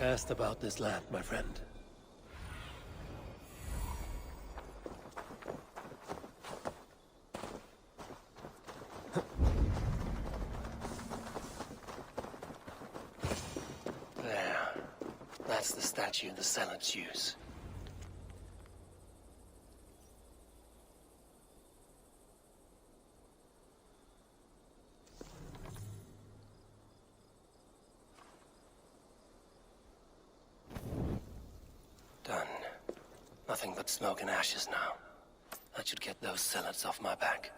asked about this land, my friend. There. That's the statue the zealots use. Done. Nothing but smoke and ashes now. That should get those zealots off my back.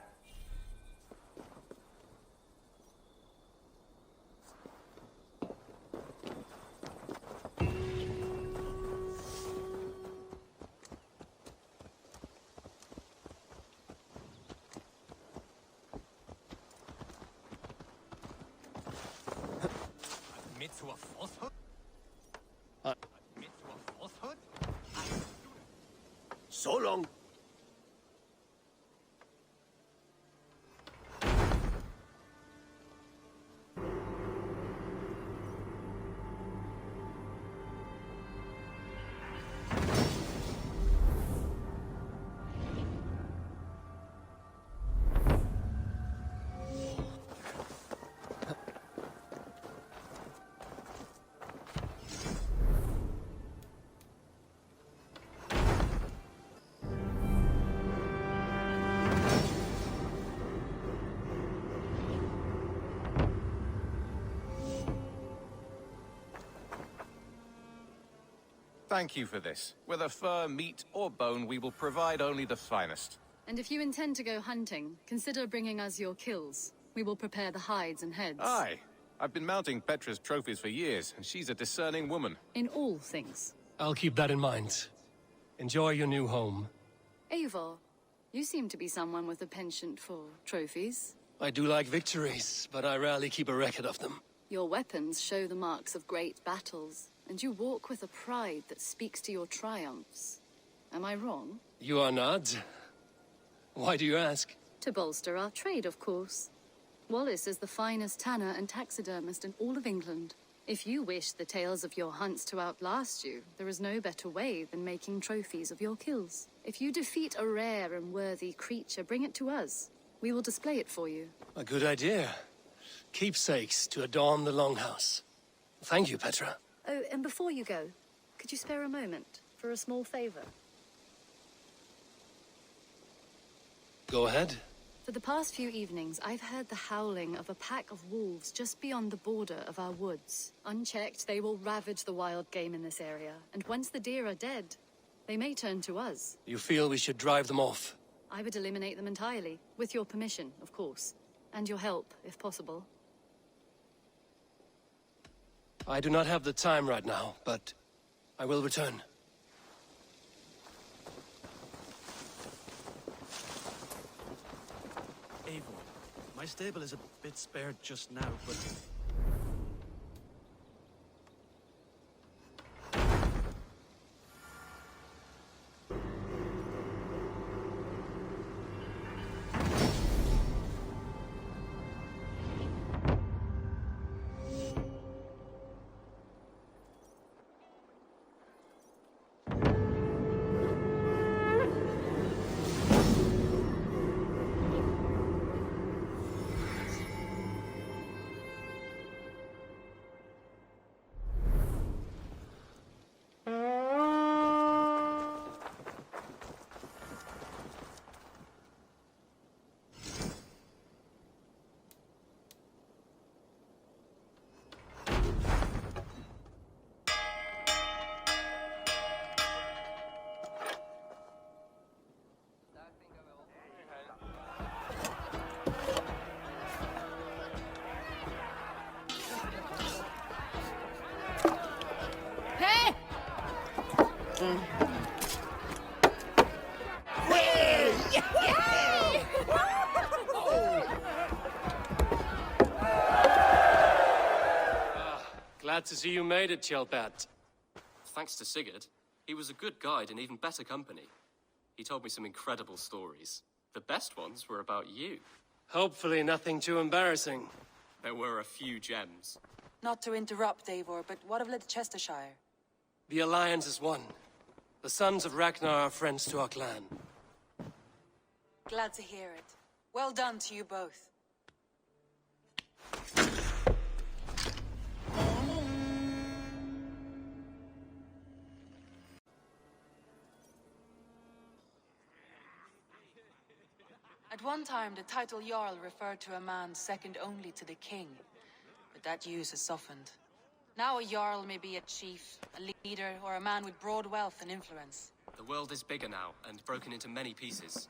So long. Thank you for this. Whether fur, meat, or bone, we will provide only the finest. And if you intend to go hunting, consider bringing us your kills. We will prepare the hides and heads. Aye. I've been mounting Petra's trophies for years, and she's a discerning woman. In all things. I'll keep that in mind. Enjoy your new home. Eivor, you seem to be someone with a penchant for trophies. I do like victories, but I rarely keep a record of them. Your weapons show the marks of great battles, and you walk with a pride that speaks to your triumphs. Am I wrong? You are not. Why do you ask? To bolster our trade, of course. Wallace is the finest tanner and taxidermist in all of England. If you wish the tales of your hunts to outlast you, there is no better way than making trophies of your kills. If you defeat a rare and worthy creature, bring it to us. We will display it for you. A good idea. Keepsakes to adorn the longhouse. Thank you, Petra. Oh, and before you go, could you spare a moment for a small favor? Go ahead. For the past few evenings, I've heard the howling of a pack of wolves just beyond the border of our woods. Unchecked, they will ravage the wild game in this area, and once the deer are dead, they may turn to us. You feel we should drive them off? I would eliminate them entirely, with your permission, of course, and your help, if possible. I do not have the time right now, but I will return. Eivor, my stable is a bit spared just now, but... Glad to see you made it, Chelpat. Thanks to Sigurd. He was a good guide and even better company. He told me some incredible stories. The best ones were about you. Hopefully nothing too embarrassing. There were a few gems. Not to interrupt, Eivor, but what of Leicestershire? The Alliance is one. The sons of Ragnar are friends to our clan. Glad to hear it. Well done to you both. At one time, the title Jarl referred to a man second only to the king, but that use has softened. Now a Jarl may be a chief, a leader, or a man with broad wealth and influence. The world is bigger now, and broken into many pieces.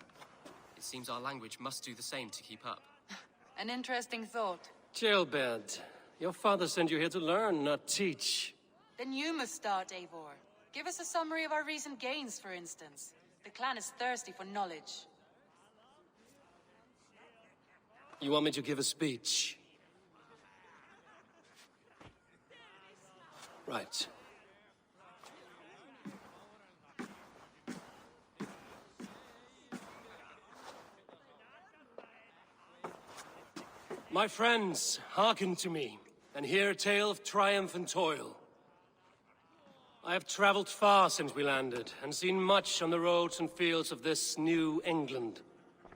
It seems our language must do the same to keep up. An interesting thought. Gilbert, your father sent you here to learn, not teach. Then you must start, Eivor. Give us a summary of our recent gains, for instance. The clan is thirsty for knowledge. You want me to give a speech? Right. My friends, hearken to me, and hear a tale of triumph and toil. I have traveled far since we landed, and seen much on the roads and fields of this new England.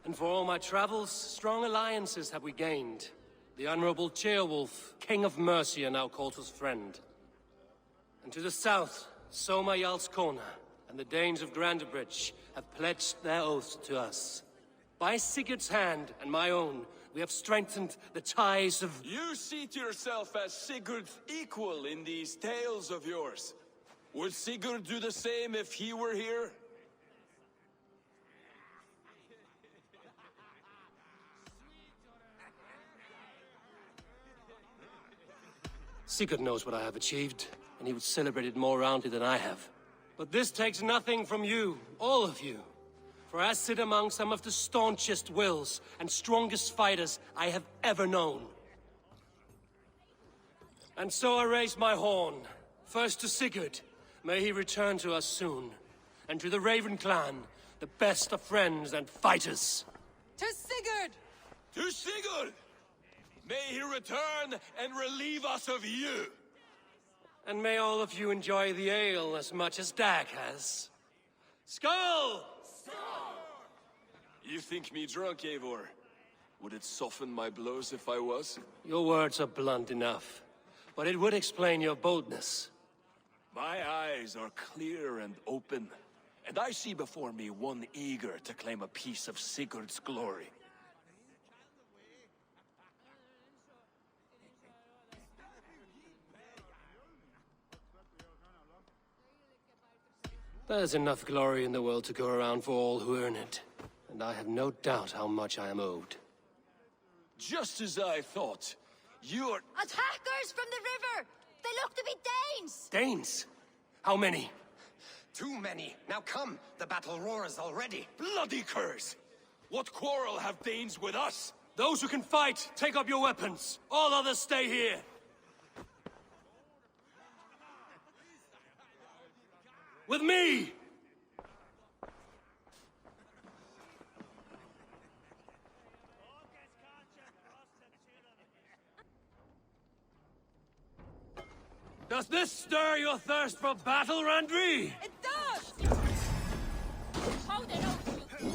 And for all my travels, strong alliances have we gained. The Honorable Ceolwulf, King of Mercia, now calls us friend. And to the south, Soma Jarl's Corner, and the Danes of Grandebridge have pledged their oaths to us. By Sigurd's hand and my own, we have strengthened the ties of... You seat yourself as Sigurd's equal in these tales of yours. Would Sigurd do the same if he were here? Sigurd knows what I have achieved, and he would celebrate it more roundly than I have. But this takes nothing from you, all of you. For I sit among some of the staunchest wills and strongest fighters I have ever known. And so I raise my horn, first to Sigurd, may he return to us soon, and to the Raven clan, the best of friends and fighters. To Sigurd! To Sigurd! May he return and relieve us of you! And may all of you enjoy the ale as much as Dag has. Skull! You think me drunk, Eivor? Would it soften my blows if I was? Your words are blunt enough, but it would explain your boldness. My eyes are clear and open, and I see before me one eager to claim a piece of Sigurd's glory. There's enough glory in the world to go around for all who earn it, and I have no doubt how much I am owed. Just as I thought. You're... Attackers from the river! They look to be Danes! Danes? How many? Too many. Now come, the battle roars already. bloody curs! What quarrel have Danes with us? Those who can fight, take up your weapons. All others stay here. With me! Does this stir your thirst for battle, Randri? It does! Hold it out, you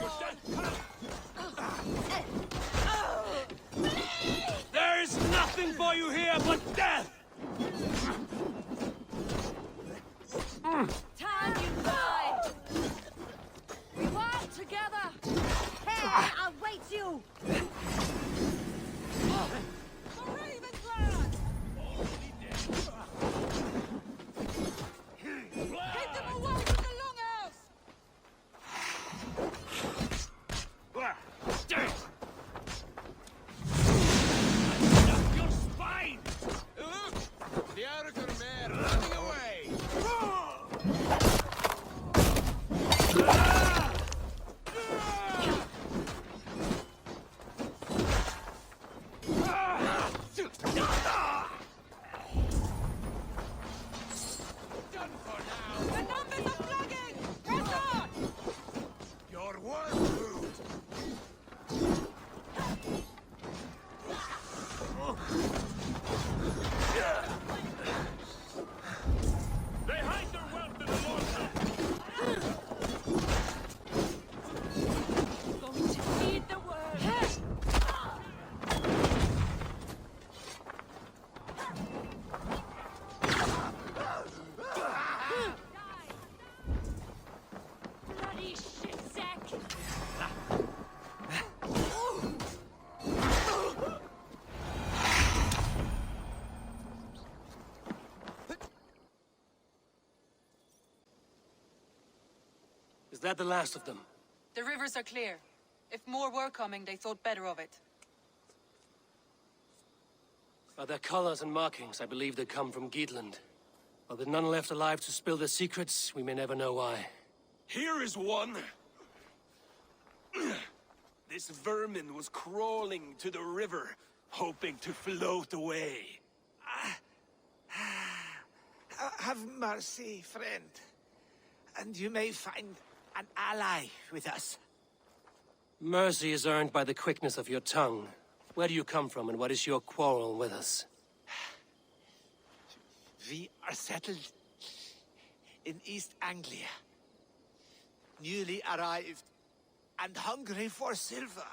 There is nothing for you here but death! Time you die! We walk together! Hey, I'll wait you! The Raven clan! Hit them away with the longhouse! Your spine! The arrogant Is that the last of them? The rivers are clear. If more were coming, they thought better of it. By their colors and markings, I believe they come from Geatland. But with none left alive to spill their secrets, we may never know why. Here is one. This vermin was crawling to the river, hoping to float away. Have mercy, friend. And you may find an ally with us. Mercy is earned by the quickness of your tongue. Where do you come from, and what is your quarrel with us? We are settled in East Anglia. Newly arrived and hungry for silver.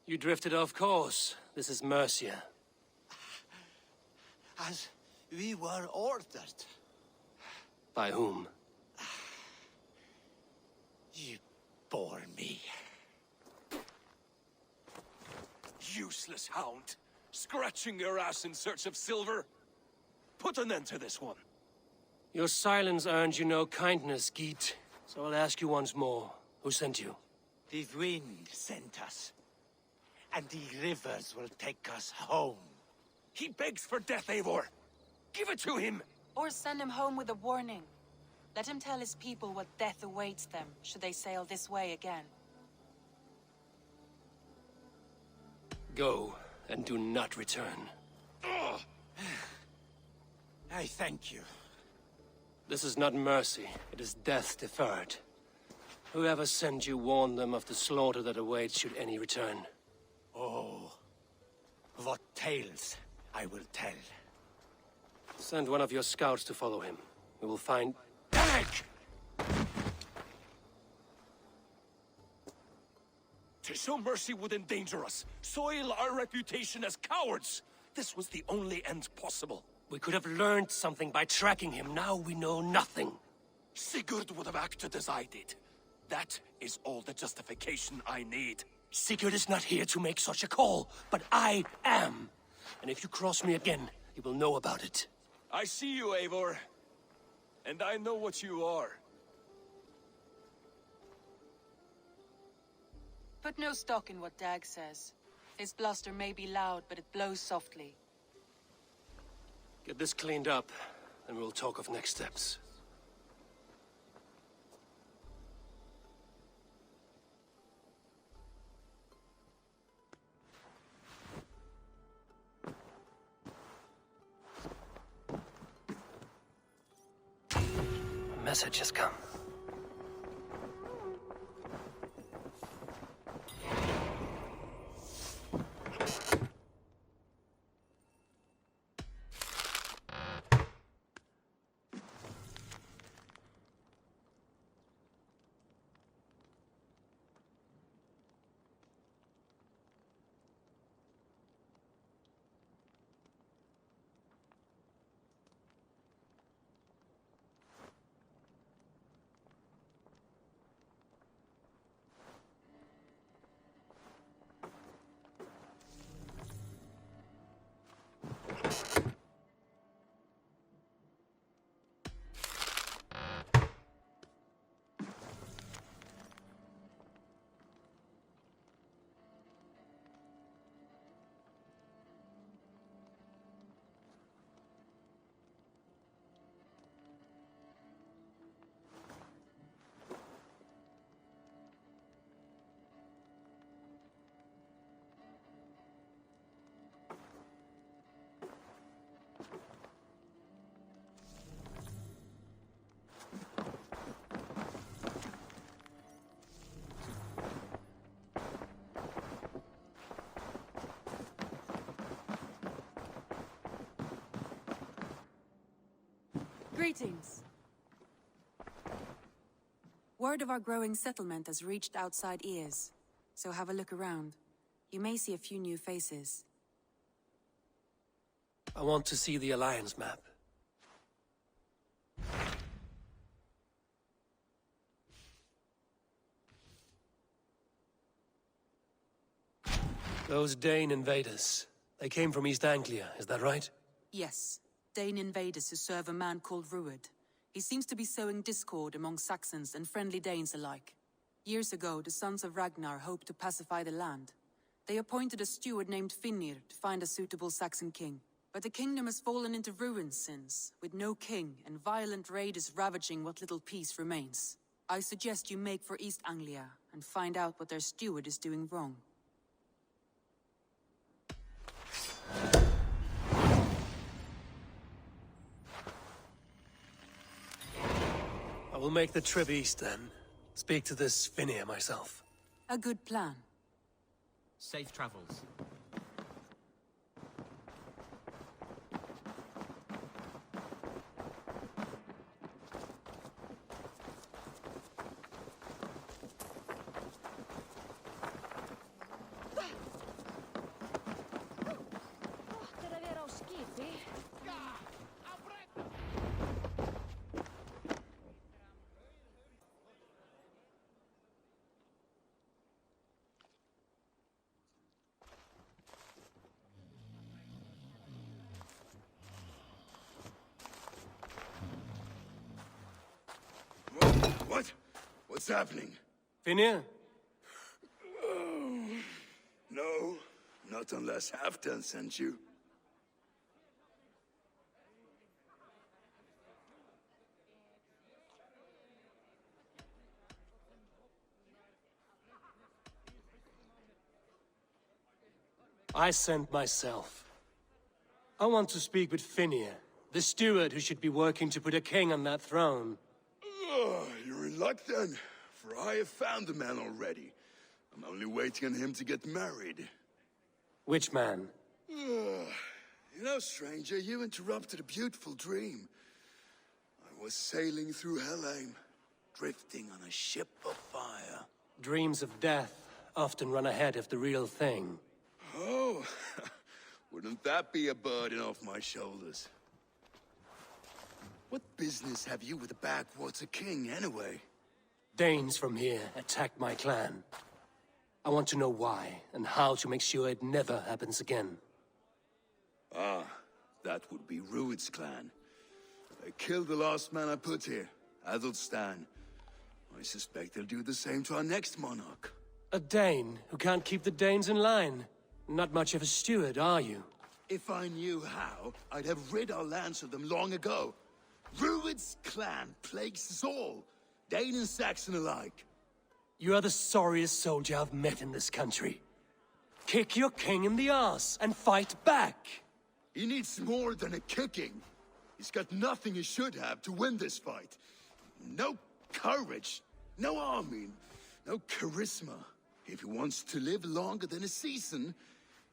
You drifted off course. This is Mercia. As we were ordered. By whom? You bore me. Useless hound. Scratching your ass in search of silver. Put an end to this one. Your silence earned you no kindness, Geet. So I'll ask you once more. Who sent you? The wind sent us. And the rivers will take us home. He begs for death, Eivor. Give it to him. Or send him home with a warning. Let him tell his people what death awaits them, should they sail this way again. Go, and do not return. I thank you. This is not mercy, it is death deferred. Whoever sent you warned them of the slaughter that awaits should any return. Oh, what tales I will tell. Send one of your scouts to follow him. We will find... Dag! To show mercy would endanger us, soil our reputation as cowards. This was the only end possible. We could have learned something by tracking him. Now we know nothing. Sigurd would have acted as I did. That is all the justification I need. Sigurd is not here to make such a call, but I am. And if you cross me again, you will know about it. I see you, Eivor. And I know what you are. Put no stock in what Dag says. His bluster may be loud, but it blows softly. Get this cleaned up, and we'll talk of next steps. A message has come. Greetings. Word of our growing settlement has reached outside ears, so have a look around. You may see a few new faces. I want to see the Alliance map. Those Dane invaders, they came from East Anglia, is that right? Yes, Dane invaders who serve a man called Rowied. He seems to be sowing discord among Saxons and friendly Danes alike. Years ago, the sons of Ragnar hoped to pacify the land. They appointed a steward named Finnir to find a suitable Saxon king. But the kingdom has fallen into ruins since, with no king, and violent raiders ravaging what little peace remains. I suggest you make for East Anglia, and find out what their steward is doing wrong. I will make the trip east then. Speak to this Finnir myself. A good plan. Safe travels. What? What's happening? Finnir? No, not unless Halfdan sent you. I sent myself. I want to speak with Finnir, the steward who should be working to put a king on that throne. You're in luck then, for I have found the man already. I'm only waiting on him to get married. Which man? You know, stranger, you interrupted a beautiful dream. I was sailing through Helheim, drifting on a ship of fire. Dreams of death often run ahead of the real thing. Oh, wouldn't that be a burden off my shoulders? What business have you with the backwater king, anyway? Danes from here attacked my clan. I want to know why, and how to make sure it never happens again. Ah, that would be Rued's clan. They killed the last man I put here, Adelstan. I suspect they'll do the same to our next monarch. A Dane who can't keep the Danes in line. Not much of a steward, are you? If I knew how, I'd have rid our lands of them long ago. Rued's clan plagues us all, Dane and Saxon alike. You are the sorriest soldier I've met in this country. Kick your king in the arse and fight back! He needs more than a kicking. He's got nothing he should have to win this fight. No courage, no army, no charisma. If he wants to live longer than a season,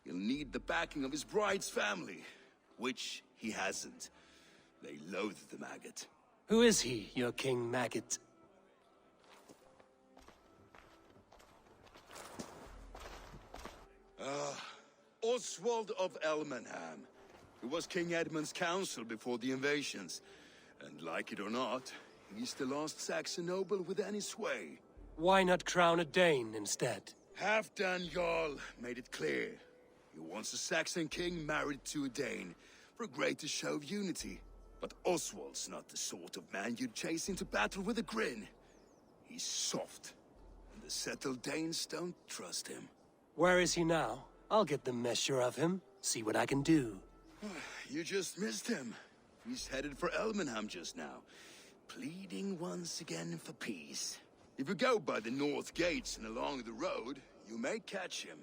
he'll need the backing of his bride's family, which he hasn't. They loathe the maggot. Who is he, your King Maggot? Oswald of Elmenham. He was King Edmund's counsel before the invasions. And like it or not, he's the last Saxon noble with any sway. Why not crown a Dane instead? Halfdan Jarl made it clear. He wants a Saxon king married to a Dane, for a greater show of unity. But Oswald's not the sort of man you'd chase into battle with a grin. He's soft, and the settled Danes don't trust him. Where is he now? I'll get the measure of him, see what I can do. You just missed him. He's headed for Elmenham just now, pleading once again for peace. If you go by the north gates and along the road, you may catch him.